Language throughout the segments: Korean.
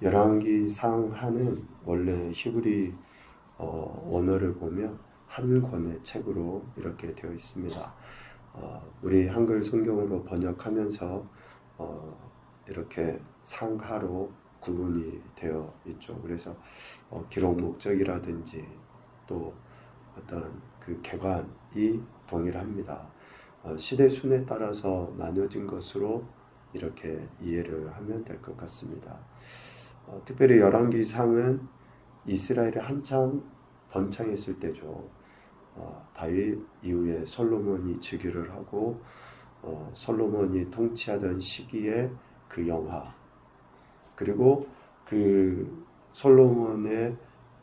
열왕기 상하는 원래 히브리 원어를 보면 한 권의 책으로 이렇게 되어 있습니다. 우리 한글 성경으로 번역하면서 이렇게 상하로 구분이 되어 있죠. 그래서 기록 목적이라든지 또 어떤 그 개관이 동일합니다. 시대 순에 따라서 나뉘어진 것으로 이렇게 이해를 하면 될 것 같습니다. 특별히 열왕기상은 이스라엘이 한창 번창했을 때죠. 다윗 이후에 솔로몬이 즉위를 하고 솔로몬이 통치하던 시기에 그 영화, 그리고 그 솔로몬의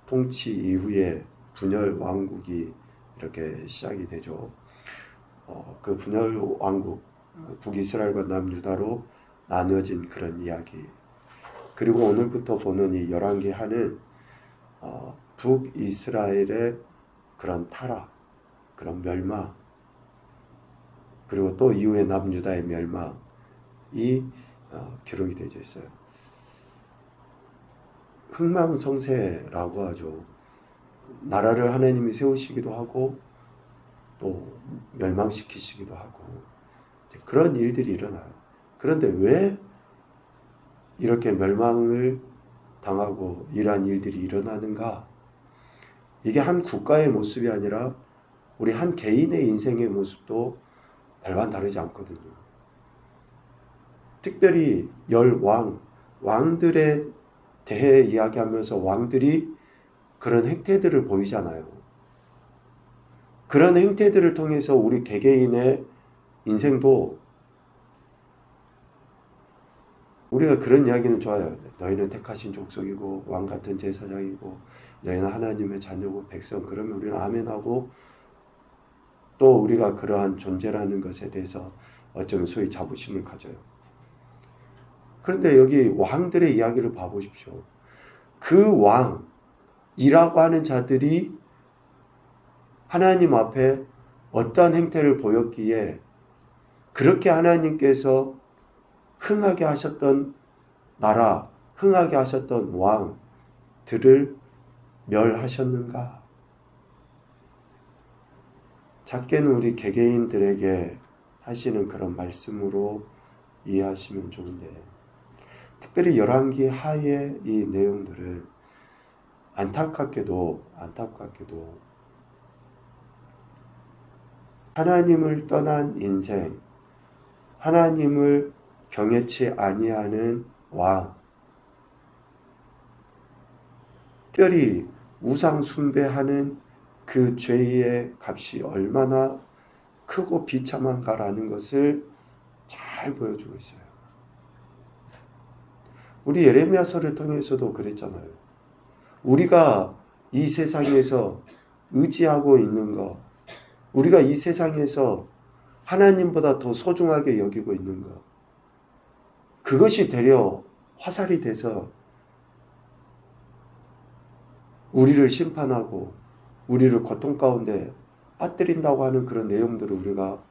통치 이후에 분열 왕국이 이렇게 시작이 되죠. 그 분열 왕국, 북이스라엘과 남유다로 나누어진 그런 이야기. 그리고 오늘부터 보는 이 열왕기하는 북이스라엘의 그런 타락, 그런 멸망, 그리고 또 이후에 남유다의 멸망이 기록이 되어 있어요. 흥망성쇠라고 하죠. 나라를 하나님이 세우시기도 하고 또 멸망시키시기도 하고 그런 일들이 일어나요. 그런데 왜 이렇게 멸망을 당하고 이러한 일들이 일어나는가? 이게 한 국가의 모습이 아니라 우리 한 개인의 인생의 모습도 별반 다르지 않거든요. 특별히 왕들에 대해 이야기하면서 왕들이 그런 행태들을 보이잖아요. 그런 행태들을 통해서 우리 개개인의 인생도 우리가 그런 이야기는 좋아요. 너희는 택하신 족속이고 왕 같은 제사장이고 너희는 하나님의 자녀고 백성. 그러면 우리는 아멘하고 또 우리가 그러한 존재라는 것에 대해서 어쩌면 소위 자부심을 가져요. 그런데 여기 왕들의 이야기를 봐보십시오. 그 왕이라고 하는 자들이 하나님 앞에 어떠한 행태를 보였기에 그렇게 하나님께서 흥하게 하셨던 나라, 흥하게 하셨던 왕들을 멸하셨는가? 작게는 우리 개개인들에게 하시는 그런 말씀으로 이해하시면 좋은데, 특별히 열왕기 하의 이 내용들은 안타깝게도 하나님을 떠난 인생, 하나님을 경외치 아니하는 왕, 특별히 우상 숭배하는 그 죄의 값이 얼마나 크고 비참한가라는 것을 잘 보여주고 있어요. 우리 예레미야서를 통해서도 그랬잖아요. 우리가 이 세상에서 의지하고 있는 것, 우리가 이 세상에서 하나님보다 더 소중하게 여기고 있는 것, 그것이 되려 화살이 돼서 우리를 심판하고 우리를 고통 가운데 빠뜨린다고 하는 그런 내용들을 우리가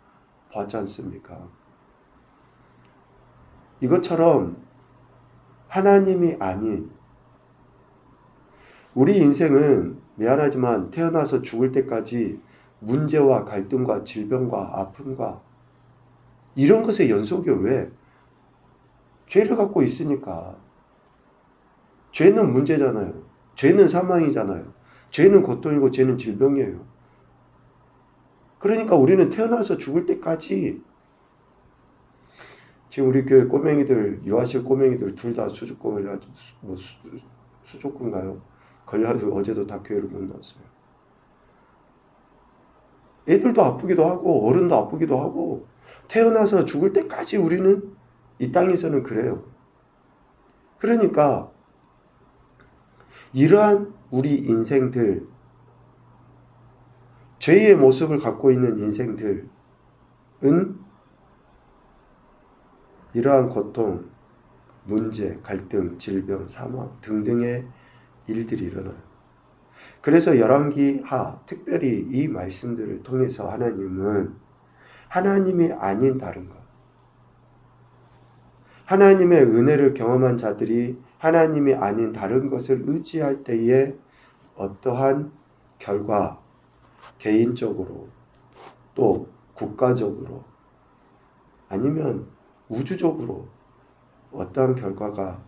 봤지 않습니까? 이것처럼 하나님이 아닌 우리 인생은 미안하지만 태어나서 죽을 때까지 문제와 갈등과 질병과 아픔과 이런 것의 연속이에요. 왜? 죄를 갖고 있으니까. 죄는 문제잖아요. 죄는 사망이잖아요. 죄는 고통이고 죄는 질병이에요. 그러니까 우리는 태어나서 죽을 때까지 지금 우리 교회 꼬맹이들, 유아실 꼬맹이들 둘 다 수족권 걸려가지고 수족권가요? 걸려가지고 어제도 다 교회를 못 나왔어요. 애들도 아프기도 하고 어른도 아프기도 하고 태어나서 죽을 때까지 우리는 이 땅에서는 그래요. 그러니까 이러한 우리 인생들, 죄의 모습을 갖고 있는 인생들은 이러한 고통, 문제, 갈등, 질병, 사망 등등의 일들이 일어나요. 그래서 열왕기하, 특별히 이 말씀들을 통해서 하나님은 하나님이 아닌 다른 것, 하나님의 은혜를 경험한 자들이 하나님이 아닌 다른 것을 의지할 때에 어떠한 결과, 개인적으로 또 국가적으로 아니면 우주적으로 어떠한 결과가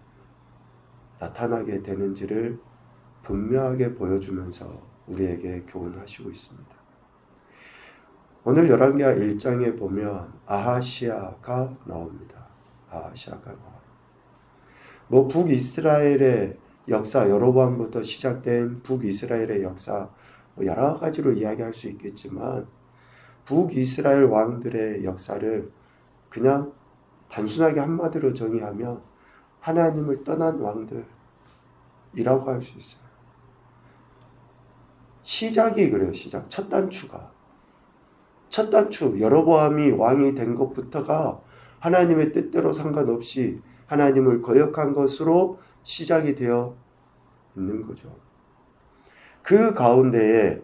나타나게 되는지를 분명하게 보여주면서 우리에게 교훈하시고 있습니다. 오늘 열왕기하 1장에 보면 아하시아가 나옵니다. 아하시아가 나와요. 북이스라엘의 역사, 여로보암부터 시작된 북이스라엘의 역사 여러 가지로 이야기할 수 있겠지만 북이스라엘 왕들의 역사를 그냥 단순하게 한마디로 정의하면 하나님을 떠난 왕들이라고 할 수 있어요. 시작이 그래요. 시작. 첫 단추 여로보암이 왕이 된 것부터가 하나님의 뜻대로 상관없이 하나님을 거역한 것으로 시작이 되어 있는 거죠. 그 가운데에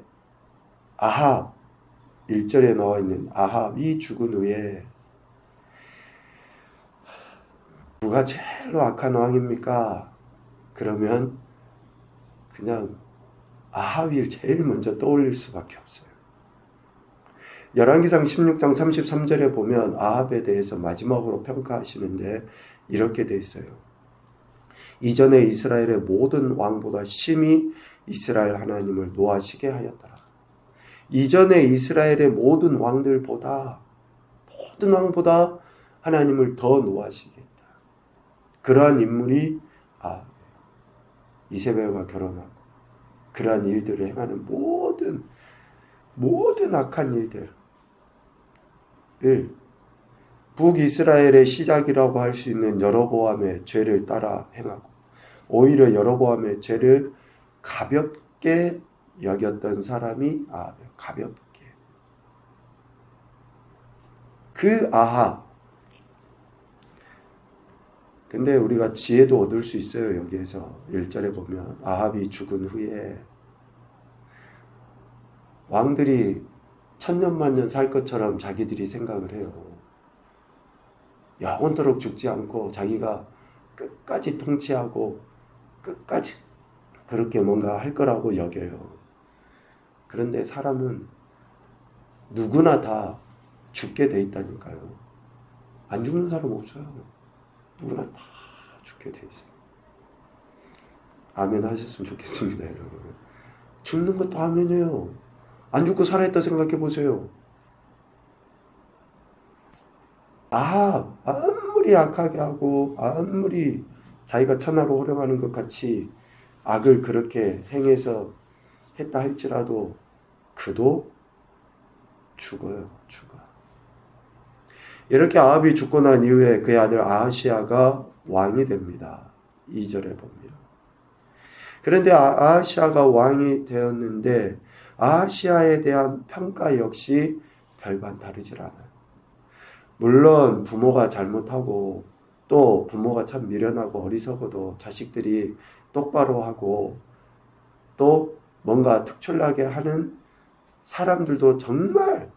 아합 1절에 나와 있는 아합이 죽은 후에 누가 제일로 악한 왕입니까? 그러면 그냥 아합이 제일 먼저 떠올릴 수밖에 없어요. 열왕기상 16장 33절에 보면 아합에 대해서 마지막으로 평가하시는데 이렇게 돼 있어요. 이전에 이스라엘의 모든 왕보다 심히 이스라엘 하나님을 노하시게 하였더라. 이전에 이스라엘의 모든 왕보다 하나님을 더 노하시게 했다. 그러한 인물이 이세벨과 결혼하고 그러한 일들을 행하는 모든 악한 일들을 북이스라엘의 시작이라고 할 수 있는 여로보암의 죄를 따라 행하고 오히려 여로보암의 죄를 가볍게 여겼던 사람이 가볍게 그 아합. 근데 우리가 지혜도 얻을 수 있어요. 여기에서 1절에 보면 아합이 죽은 후에 왕들이 천년만년 살 것처럼 자기들이 생각을 해요. 영원토록 죽지 않고 자기가 끝까지 통치하고 끝까지 그렇게 뭔가 할 거라고 여겨요. 그런데 사람은 누구나 다 죽게 돼 있다니까요. 안 죽는 사람 없어요. 누구나 다 죽게 돼 있어요. 아멘 하셨으면 좋겠습니다, 여러분. 죽는 것도 아멘이에요. 안 죽고 살아있다 생각해 보세요. 아무리 악하게 하고 아무리 자기가 천하로 호령하는 것 같이 악을 그렇게 행해서 했다 할지라도 그도 죽어요. 이렇게 아합이 죽고 난 이후에 그의 아들 아하시아가 왕이 됩니다. 2절에 보면. 그런데 아하시아가 왕이 되었는데 아하시아에 대한 평가 역시 별반 다르질 않아요. 물론 부모가 잘못하고 또 부모가 참 미련하고 어리석어도 자식들이 똑바로 하고 또 뭔가 특출나게 하는 사람들도 정말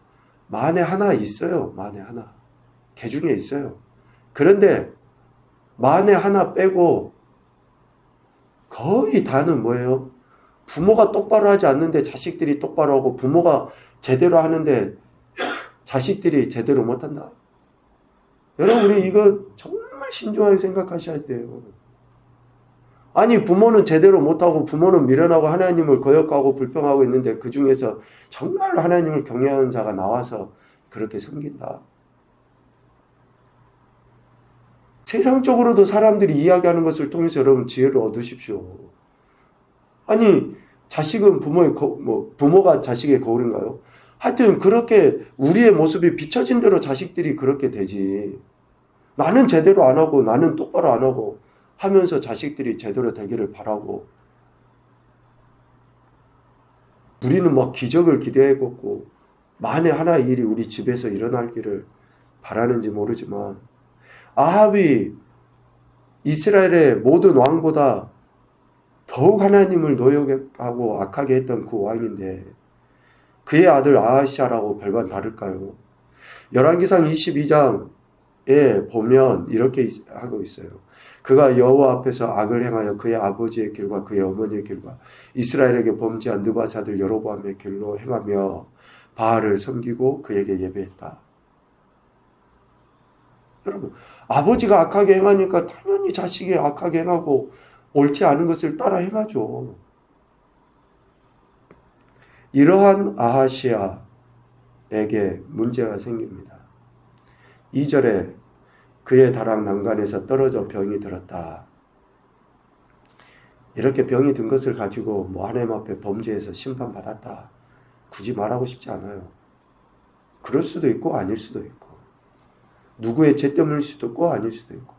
만에 하나 있어요. 만에 하나. 개 중에 있어요. 그런데 만에 하나 빼고 거의 다는 뭐예요? 부모가 똑바로 하지 않는데 자식들이 똑바로 하고 부모가 제대로 하는데 자식들이 제대로 못한다. 여러분 우리 이거 정말 신중하게 생각하셔야 돼요. 아니 부모는 제대로 못하고 부모는 미련하고 하나님을 거역하고 불평하고 있는데 그 중에서 정말로 하나님을 경외하는 자가 나와서 그렇게 섬긴다. 세상적으로도 사람들이 이야기하는 것을 통해서 여러분 지혜를 얻으십시오. 아니 자식은 부모가 자식의 거울인가요? 하여튼 그렇게 우리의 모습이 비춰진 대로 자식들이 그렇게 되지. 나는 제대로 안 하고 나는 똑바로 안 하고 하면서 자식들이 제대로 되기를 바라고 우리는 막 기적을 기대해보고 만에 하나의 일이 우리 집에서 일어나기를 바라는지 모르지만 아합이 이스라엘의 모든 왕보다 더욱 하나님을 노역하고 악하게 했던 그 왕인데 그의 아들 아하시아라고 별반 다를까요? 열왕기상 22장에 보면 이렇게 하고 있어요. 그가 여호와 앞에서 악을 행하여 그의 아버지의 길과 그의 어머니의 길과 이스라엘에게 범죄한 느바스 아들 여로보암의 길로 행하며 바알을 섬기고 그에게 예배했다. 여러분, 아버지가 악하게 행하니까 당연히 자식이 악하게 행하고 옳지 않은 것을 따라 행하죠. 이러한 아하시아에게 문제가 생깁니다. 2절에 그의 다락 난간에서 떨어져 병이 들었다. 이렇게 병이 든 것을 가지고 하나님 앞에 범죄해서 심판받았다. 굳이 말하고 싶지 않아요. 그럴 수도 있고 아닐 수도 있고, 누구의 죄 때문일 수도 있고 아닐 수도 있고,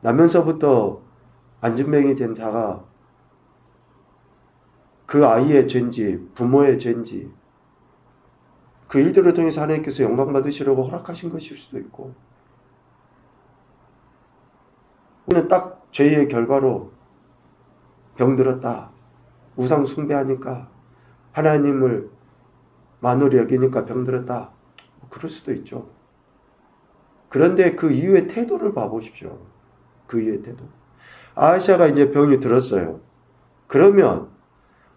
나면서부터 안진병이 된 자가 그 아이의 죄인지 부모의 죄인지 그 일들을 통해서 하나님께서 영광 받으시려고 허락하신 것일 수도 있고, 우리는 딱 죄의 결과로 병들었다, 우상 숭배하니까 하나님을 만으로 여기니까 병들었다, 그럴 수도 있죠. 그런데 그 이후의 태도를 봐보십시오. 그 이후의 태도. 아하시아가 이제 병이 들었어요. 그러면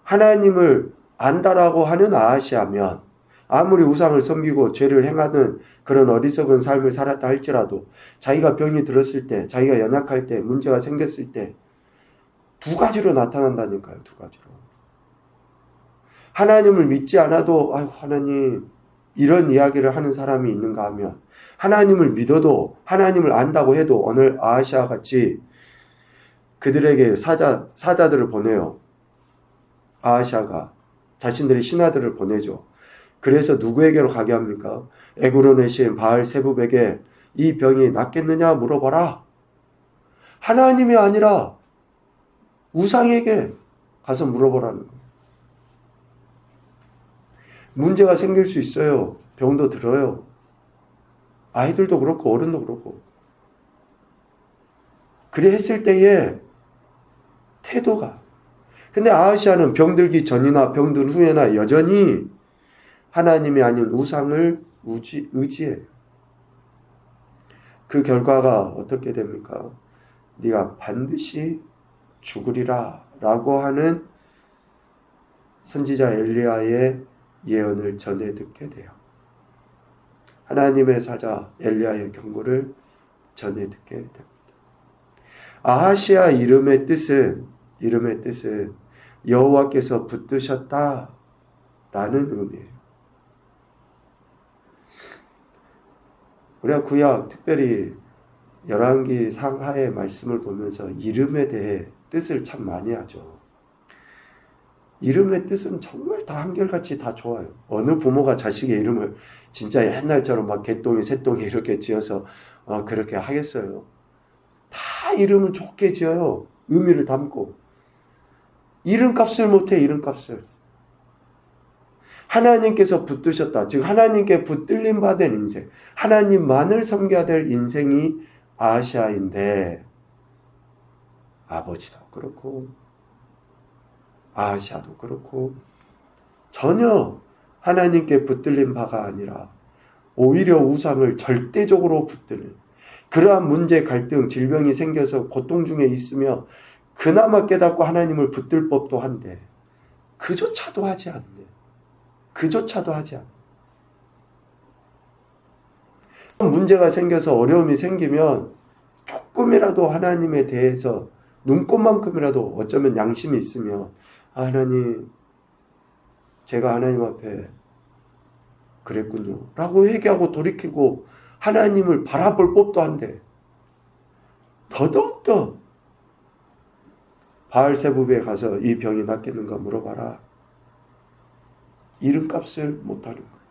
하나님을 안다라고 하는 아하시아면, 아무리 우상을 섬기고 죄를 행하는 그런 어리석은 삶을 살았다 할지라도 자기가 병이 들었을 때, 자기가 연약할 때, 문제가 생겼을 때 두 가지로 나타난다니까요. 두 가지로. 하나님을 믿지 않아도 하나님, 이런 이야기를 하는 사람이 있는가 하면, 하나님을 믿어도, 하나님을 안다고 해도 오늘 아하시아 같이 그들에게 사자들을 보내요. 아하시아가 자신들의 신하들을 보내죠. 그래서 누구에게로 가게 합니까? 에그론의 신 바알세붑에게 이 병이 낫겠느냐 물어봐라. 하나님이 아니라 우상에게 가서 물어보라는 거예요. 문제가 생길 수 있어요. 병도 들어요. 아이들도 그렇고 어른도 그렇고. 그래 했을 때에 태도가, 근데 아하시아는 병들기 전이나 병든 후에나 여전히 하나님이 아닌 우상을 의지해요. 그 결과가 어떻게 됩니까? 네가 반드시 죽으리라 라고 하는 선지자 엘리야의 예언을 전해 듣게 돼요. 하나님의 사자 엘리야의 경고를 전해 듣게 됩니다. 아하시아 이름의 뜻은 여호와께서 붙드셨다 라는 의미예요. 우리가 구약, 특별히 열왕기 상하의 말씀을 보면서 이름에 대해 뜻을 참 많이 하죠. 이름의 뜻은 정말 다 한결같이 다 좋아요. 어느 부모가 자식의 이름을 진짜 옛날처럼 막 개똥이 새똥이 이렇게 지어서 그렇게 하겠어요. 다 이름을 좋게 지어요. 의미를 담고. 이름값을 못해. 이름값을. 하나님께서 붙드셨다. 즉 하나님께 붙들림 받은 인생, 하나님만을 섬겨야 될 인생이 아하시아인데, 아버지도 그렇고 아하시아도 그렇고 전혀 하나님께 붙들린 바가 아니라 오히려 우상을 절대적으로 붙드는, 그러한 문제, 갈등, 질병이 생겨서 고통 중에 있으며 그나마 깨닫고 하나님을 붙들 법도 한데 그조차도 하지 않네. 문제가 생겨서 어려움이 생기면 조금이라도 하나님에 대해서 눈꼽만큼이라도 어쩌면 양심이 있으면 하나님, 제가 하나님 앞에 그랬군요 라고 회개하고 돌이키고 하나님을 바라볼 법도 한데, 더더욱더 바알세붑에 가서 이 병이 낫겠는가 물어봐라. 이름값을 못하는 거예요.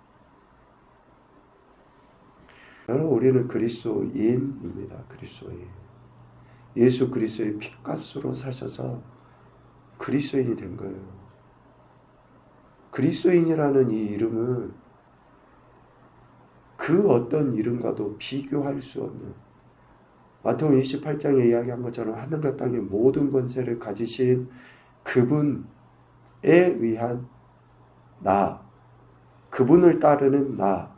여러분, 우리는 그리스도인입니다. 그리스도인. 예수 그리스도의 피값으로 사셔서 그리스도인이 된 거예요. 그리스도인이라는 이 이름은 그 어떤 이름과도 비교할 수 없는, 마태복음 28장에 이야기한 것처럼 하늘과 땅의 모든 권세를 가지신 그분에 의한 나, 그분을 따르는 나.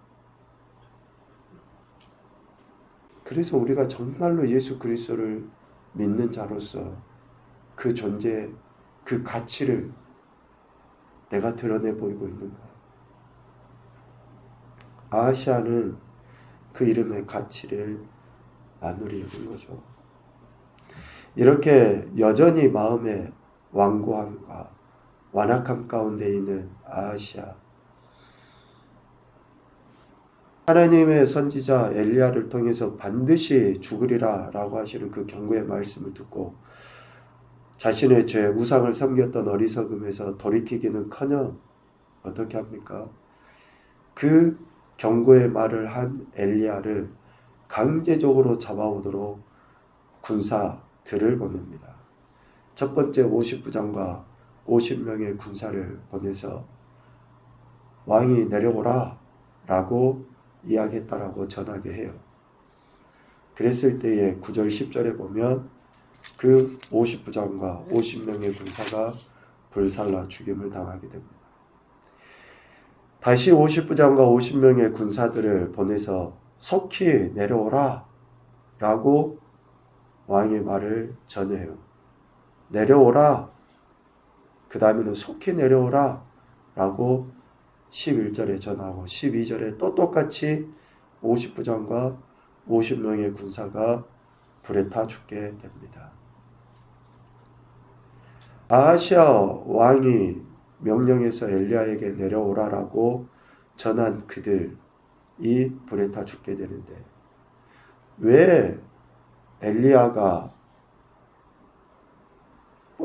그래서 우리가 정말로 예수 그리스도를 믿는 자로서 그 존재, 그 가치를 내가 드러내 보이고 있는가? 아하시아는 그 이름의 가치를 만우리 여긴 거죠. 이렇게 여전히 마음의 완고함과 완악함 가운데 있는 아하시아, 하나님의 선지자 엘리야를 통해서 반드시 죽으리라 라고 하시는 그 경고의 말씀을 듣고 자신의 죄, 우상을 섬겼던 어리석음에서 돌이키기는커녕 어떻게 합니까? 그 경고의 말을 한 엘리야를 강제적으로 잡아오도록 군사들을 보냅니다. 첫 번째 50부장과 50명의 군사를 보내서 왕이 내려오라 라고 이야기했다라고 전하게 해요. 그랬을 때에 9절 10절에 보면 그 50부장과 50명의 군사가 불살라 죽임을 당하게 됩니다. 다시 50부장과 50명의 군사들을 보내서 속히 내려오라 라고 왕의 말을 전해요. 내려오라, 그 다음에는 속히 내려오라 라고 11절에 전하고 12절에 또 똑같이 50부장과 50명의 군사가 불에 타 죽게 됩니다. 아하시아 왕이 명령해서 엘리야에게 내려오라라고 전한 그들이 불에 타 죽게 되는데 왜 엘리야가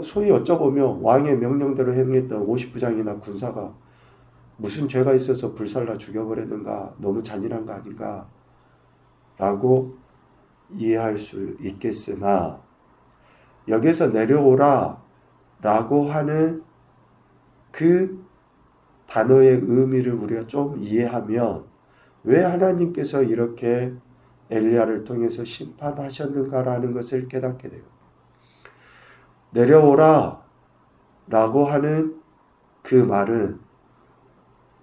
소위 어쩌보면 왕의 명령대로 행했던 50부장이나 군사가 무슨 죄가 있어서 불살라 죽여버렸는가, 너무 잔인한 거 아닌가 라고 이해할 수 있겠으나 여기서 내려오라 라고 하는 그 단어의 의미를 우리가 좀 이해하면 왜 하나님께서 이렇게 엘리야를 통해서 심판하셨는가라는 것을 깨닫게 돼요. 내려오라 라고 하는 그 말은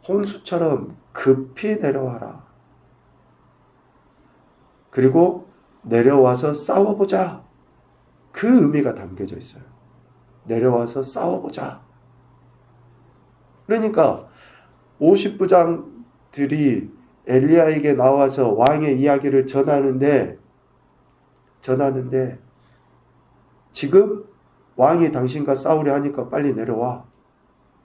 홍수처럼 급히 내려와라. 그리고 내려와서 싸워보자. 그 의미가 담겨져 있어요. 내려와서 싸워보자. 그러니까 50부장들이 엘리야에게 나와서 왕의 이야기를 전하는데 지금 왕이 당신과 싸우려 하니까 빨리 내려와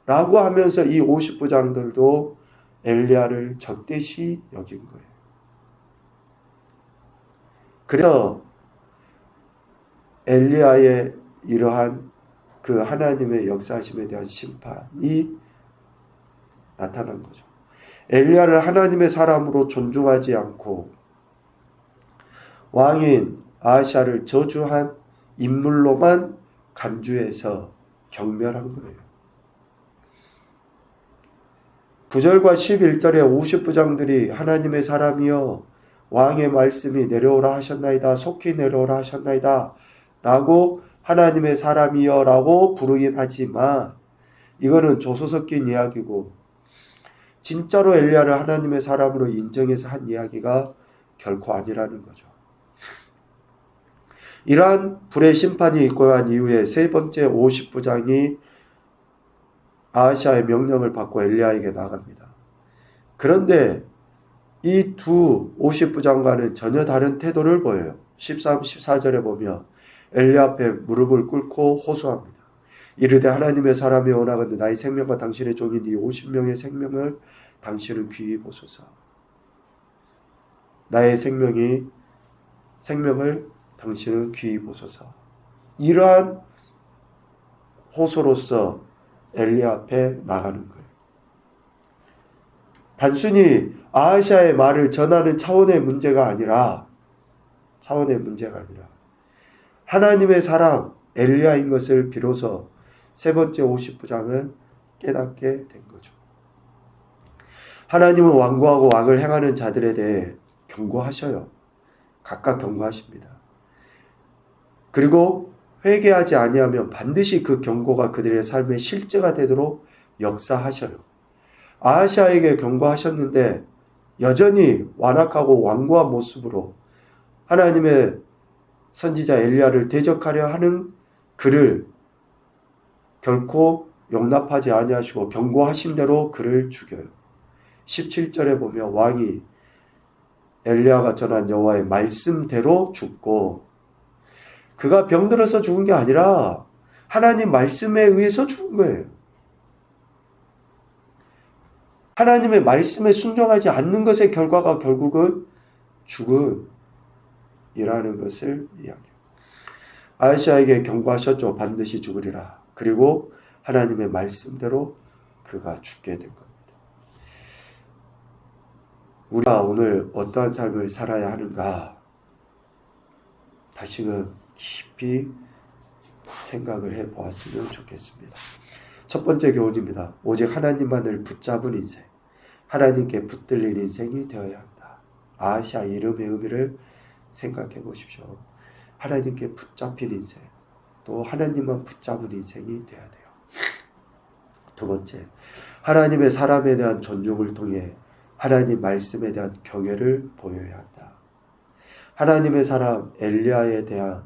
라고 하면서 이 50부장들도 엘리야를 적대시 여긴 거예요. 그래서 엘리야의 이러한 그 하나님의 역사하심에 대한 심판이 나타난 거죠. 엘리야를 하나님의 사람으로 존중하지 않고 왕인 아하시아를 저주한 인물로만 간주해서 경멸한 거예요. 9절과 11절에 50부장들이 하나님의 사람이여 왕의 말씀이 내려오라 하셨나이다, 속히 내려오라 하셨나이다 라고 하나님의 사람이여 라고 부르긴 하지만 이거는 조소 섞인 이야기고 진짜로 엘리야를 하나님의 사람으로 인정해서 한 이야기가 결코 아니라는 거죠. 이러한 불의 심판이 있고 난 이후에 세 번째 50부장이 아하시아의 명령을 받고 엘리야에게 나갑니다. 그런데 이 두 50부장과는 전혀 다른 태도를 보여요. 13, 14절에 보면 엘리야 앞에 무릎을 꿇고 호소합니다. 이르되 하나님의 사람이 원하건대 나의 생명과 당신의 종인 이 50명의 생명을 당신은 귀히 보소서. 나의 생명을 당신은 귀히 보소서. 이러한 호소로서 엘리야 앞에 나가는 거예요. 단순히 아하시아의 말을 전하는 차원의 문제가 아니라 하나님의 사람 엘리야인 것을 비로소 세 번째 50부장은 깨닫게 된 거죠. 하나님은 완고하고 악을 행하는 자들에 대해 경고하셔요. 각각 경고하십니다. 그리고 회개하지 아니하면 반드시 그 경고가 그들의 삶의 실제가 되도록 역사하셔요. 아하시아에게 경고하셨는데 여전히 완악하고 완고한 모습으로 하나님의 선지자 엘리야를 대적하려 하는 그를 결코 용납하지 아니하시고 경고하신 대로 그를 죽여요. 17절에 보면 왕이 엘리야가 전한 여호와의 말씀대로 죽고, 그가 병들어서 죽은 게 아니라 하나님 말씀에 의해서 죽은 거예요. 하나님의 말씀에 순종하지 않는 것의 결과가 결국은 죽음이라는 것을 이야기해요. 아하시아에게 경고하셨죠. 반드시 죽으리라. 그리고 하나님의 말씀대로 그가 죽게 된 겁니다. 우리가 오늘 어떠한 삶을 살아야 하는가, 다시금 깊이 생각을 해보았으면 좋겠습니다. 첫 번째 교훈입니다. 오직 하나님만을 붙잡은 인생, 하나님께 붙들린 인생이 되어야 한다. 아하시아 이름의 의미를 생각해 보십시오. 하나님께 붙잡힌 인생, 또 하나님만 붙잡은 인생이 되어야 돼요. 두 번째, 하나님의 사람에 대한 존중을 통해 하나님 말씀에 대한 경외를 보여야 한다. 하나님의 사람 엘리야에 대한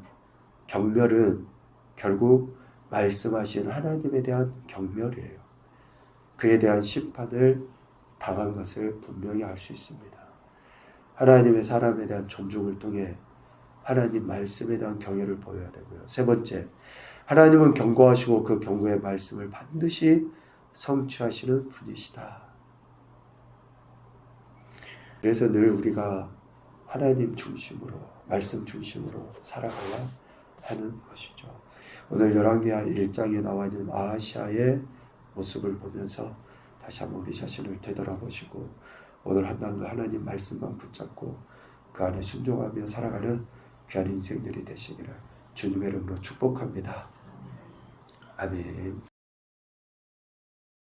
경멸은 결국 말씀하신 하나님에 대한 경멸이에요. 그에 대한 심판을 당한 것을 분명히 알 수 있습니다. 하나님의 사람에 대한 존중을 통해 하나님 말씀에 대한 경외를 보여야 되고요. 세 번째, 하나님은 경고하시고 그 경고의 말씀을 반드시 성취하시는 분이시다. 그래서 늘 우리가 하나님 중심으로, 말씀 중심으로 살아가야 하는 것이죠. 오늘 열왕기하 1장에 나와 있는 아하시아의 모습을 보면서 다시 한번 우리 자신을 되돌아보시고 오늘 한 날도 하나님 말씀만 붙잡고 그 안에 순종하며 살아가는 귀한 인생들이 되시기를 주님의 이름으로 축복합니다. 아멘.